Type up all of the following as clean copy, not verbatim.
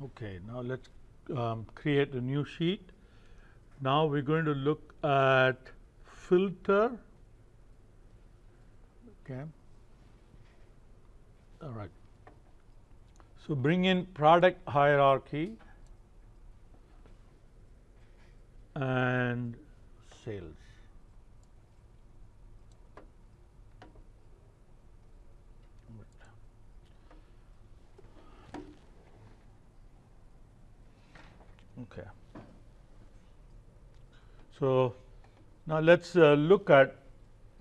Okay, now let's create a new sheet. Now we're going to look at filter. Okay. All right. So bring in product hierarchy and sales. Okay. So now let's look at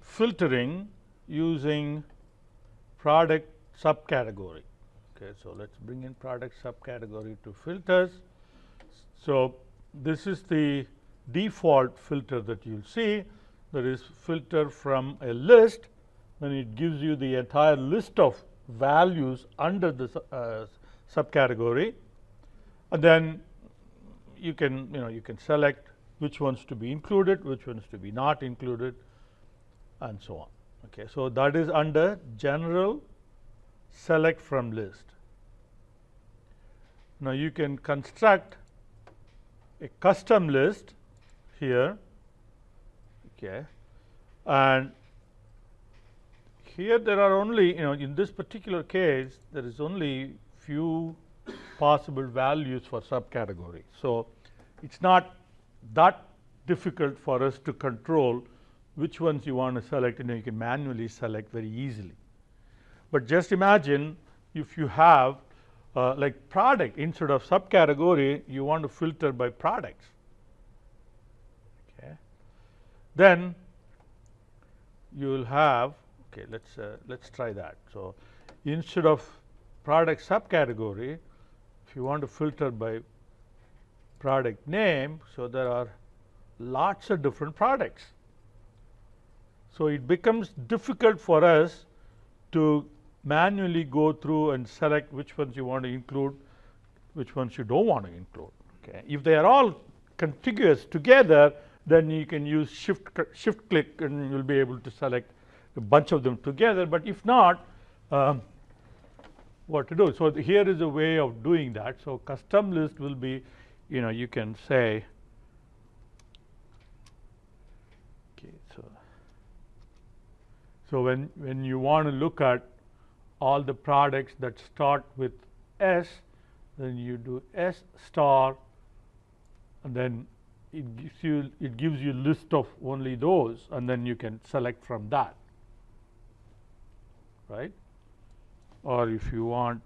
filtering using product subcategory. Okay, so let's bring in product subcategory to filters. So this is the default filter that you'll see. There is filter from a list, then it gives you the entire list of values under the subcategory, and then you can select which ones to be included, which ones to be not included, and so on. Okay, so that is under general select from list. Now you can construct a custom list here. Okay, and here there are only, in this particular case there is only few possible values for subcategory. So it's not that difficult for us to control which ones you want to select. You can manually select very easily. But just imagine if you have like product instead of subcategory, you want to filter by products. Okay, then you will have, okay, let's try that. So instead of product subcategory, if you want to filter by product name, so there are lots of different products. So it becomes difficult for us to manually go through and select which ones you want to include, which ones you don't want to include. Okay, if they are all contiguous together, then you can use shift click and you'll be able to select a bunch of them together. But if not, what to do? So here is a way of doing that. So custom list will be, you can say, okay, so when you want to look at all the products that start with S, then you do S star, and then it gives you list of only those, and then you can select from that, right? Or if you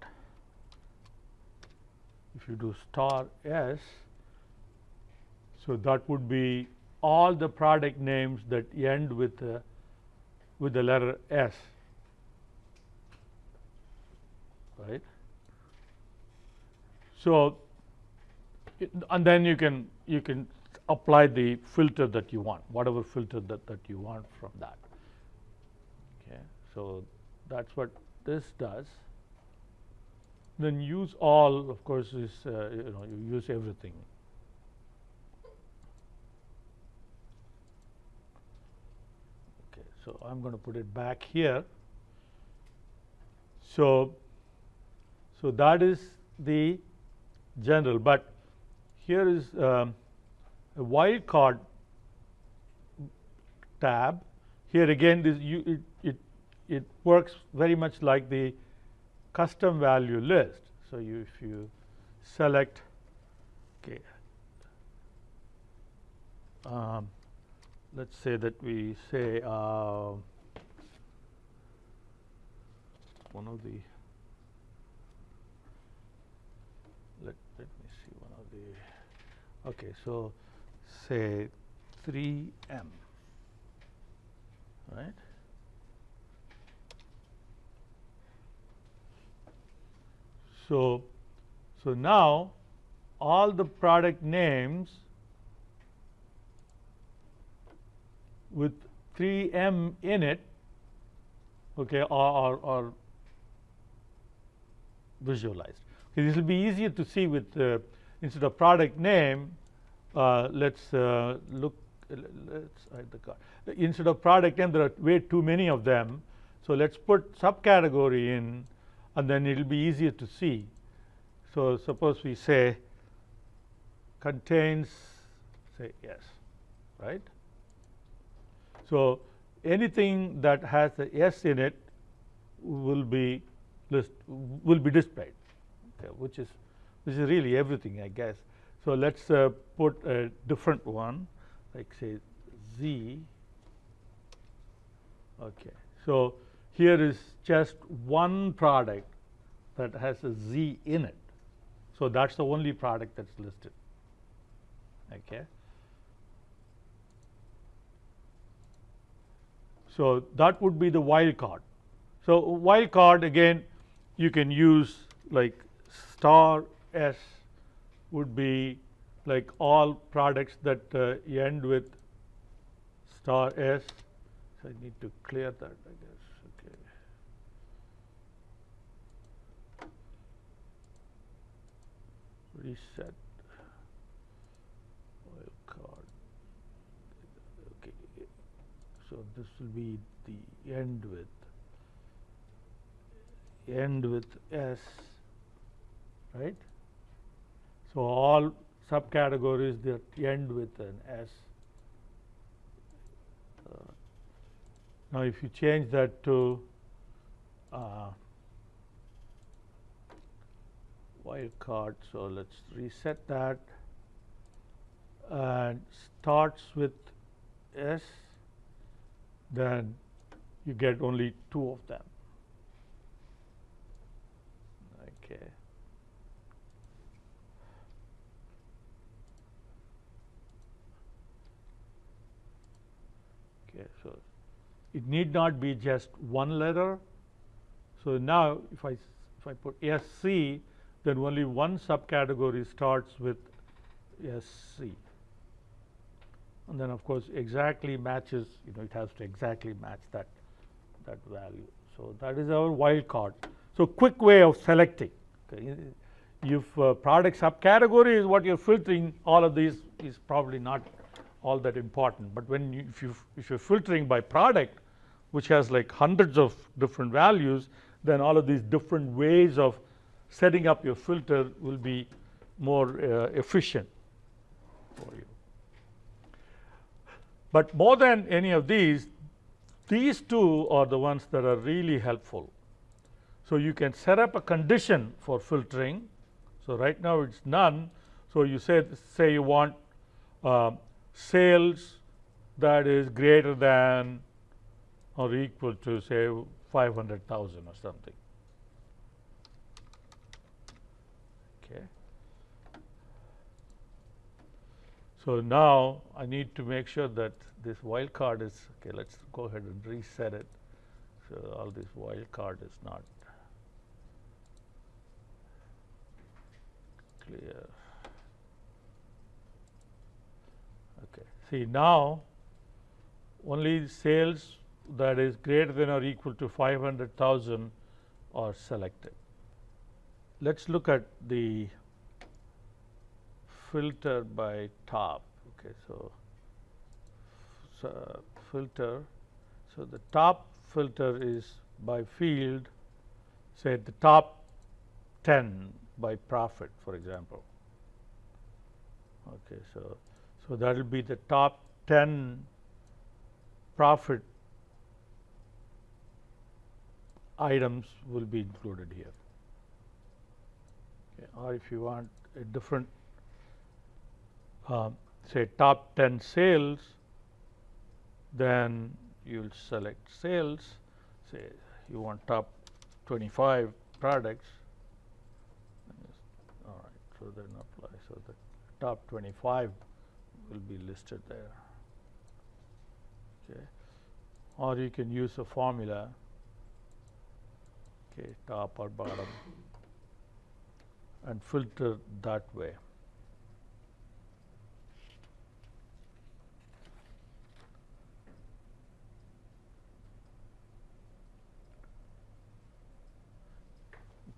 do star S, so that would be all the product names that end with the letter S, right? So and then you can apply the filter that you want, whatever filter that you want from that. Okay, so that's what this does. Then use all, of course, is you use everything. Okay, so I'm going to put it back here. So that is the general, but here is a wildcard tab. Here again, it works very much like the custom value list. So if you select, okay, let's say that we say one of the, let me see one of the, okay, so say 3M, right? So now all the product names with 3M in it, okay, are visualized. Okay, this will be easier to see with instead of product name. Let's hide the card. Instead of product name, there are way too many of them. So let's put subcategory in, and then it will be easier to see. So suppose we say contains, say yes, right? So anything that has the S in it will be displayed, okay, which is really everything, I guess. So let's put a different one, like say Z. Okay, so here is just one product that has a Z in it. So that's the only product that's listed. Okay. So that would be the wildcard. So wildcard, again, you can use like star S would be like all products that end with star S. So I need to clear that, I guess. Okay. Reset wildcard. Okay. So this will be the end with S, right? So all subcategories that end with an S. Now if you change that to wildcard, so let's reset that, and starts with S, then you get only 2 of them. Okay. Okay, so it need not be just one letter. So now if I put SC, then only one subcategory starts with SC. And then of course exactly matches, it has to exactly match that value. So that is our wildcard. So quick way of selecting. Okay. If product subcategory is what you're filtering, all of these is probably not all that important. But when if you're filtering by product, which has like hundreds of different values, then all of these different ways of setting up your filter will be more efficient for you. But more than any of these two are the ones that are really helpful. So you can set up a condition for filtering. So right now it's none. So you say you want sales that is greater than or equal to say 500,000 or something. Okay. So now I need to make sure that this wildcard is okay. Let's go ahead and reset it. So all this wildcard is not clear. Okay. See now only sales that is greater than or equal to 500,000 are selected. Let's look at the filter by top. Okay, so filter. So the top filter is by field, say the top 10 by profit, for example. Okay, so that will be the top 10 profit items will be included here. Okay, or if you want a different, say top 10 sales, then you'll select sales. Say you want top 25 products. All right, so then apply. So the top 25 will be listed there. Okay, or you can use a formula. Okay, top or bottom, and filter that way.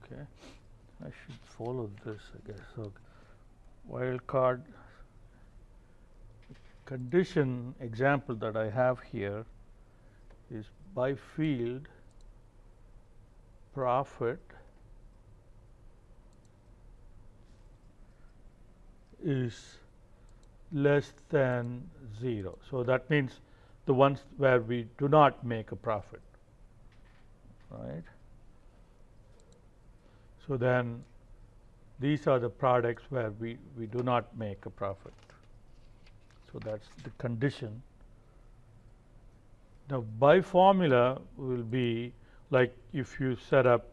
Okay, I should follow this, I guess. So wildcard condition example that I have here is by field profit is less than 0. So, that means the ones where we do not make a profit, right. So, then these are the products where we do not make a profit. So, that is the condition. Now, by formula will be like if you set up,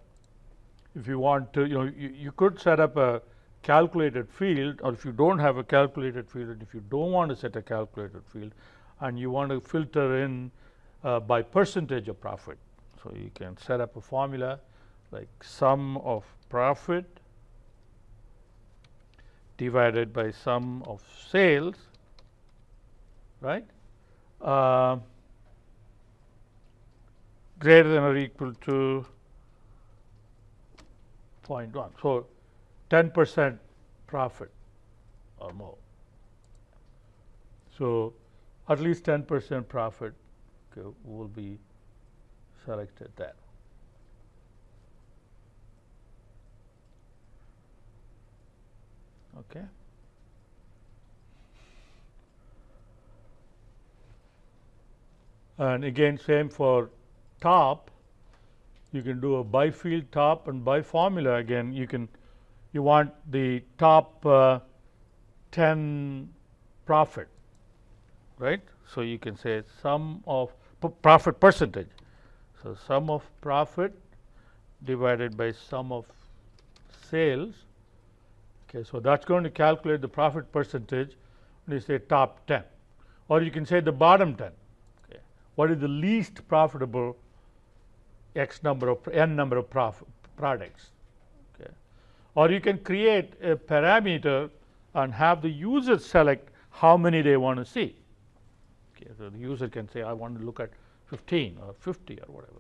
if you want to, you could set up a calculated field, or if you don't have a calculated field, and if you don't want to set a calculated field and you want to filter in by percentage of profit. So, you can set up a formula like sum of profit divided by sum of sales, right, greater than or equal to 0.1. So, 10% profit or more. So, at least 10% profit will be selected there. Okay. And again, same for top. You can do a by field top, and by formula again you want the top 10 profit, right. So, you can say sum of profit percentage. So, sum of profit divided by sum of sales. Okay, so, that is going to calculate the profit percentage when you say top 10, or you can say the bottom 10. Okay. What is the least profitable X number of N number of products. Okay. Or you can create a parameter and have the user select how many they want to see. Okay. So, the user can say I want to look at 15 or 50 or whatever.